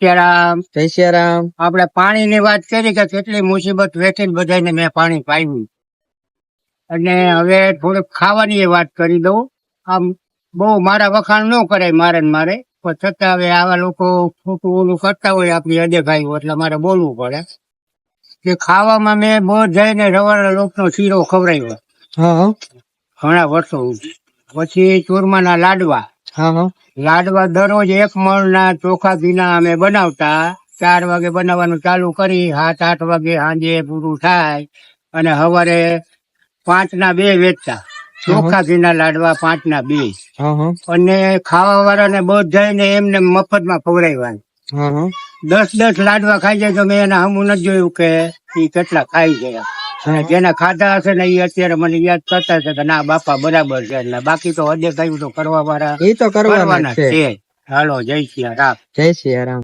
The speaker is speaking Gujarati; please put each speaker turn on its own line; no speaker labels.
સિયારામ.
જય સિયારામ.
આપણે પાણી ની વાત કરી કે કેટલી મુસીબત વેઠીને બધાને મેં પાણી પાયું. અને હવે થોડુંક ખાવાની વાત કરી દઉં. આમ બહુ મારા વખાણ ન કરાય મારે ને મારે, પણ છતાં હવે આવા લોકો ખોટું ઓલું કરતા હોય આપણી અદેખાયું, એટલે મારે બોલવું પડે કે ખાવામાં મેં બહુ જઈને રવાના લોટનો શીરો ખવડાવ્યો
હા
ઘણા વર્ષો સુધી. પછી ચૂરમાના લાડવા.
હા
લાડવા દરરોજ 1 મણના ચોખા ઘીના અમે બનાવતા. 4 વાગે બનાવવાનું ચાલુ કરી, 7-8 વાગે સાંજે પૂરું થાય. અને સવારે 5ના 2 વેચતા. ચોખા ઘીના લાડવા 5ના 2. અને ખાવા વાળાને બધાને એમને મફતમાં ખવડાવ્યા. 10 લાડવા ખાઈ જાય તો મેં એના હમું નથી જોયું કે ઈ કેટલા ખાઈ ગયા. અને જેને ખાધા હશે ને એ અત્યારે મને યાદ કરતા છે કે ના બાપા બરાબર છે. એટલે બાકી તો અદેખાયું તો કરવા વાળા
એ તો કરવાના
કરવાના
છે.
છે. હાલો, જય સિયારામ.
જય સિયારામ.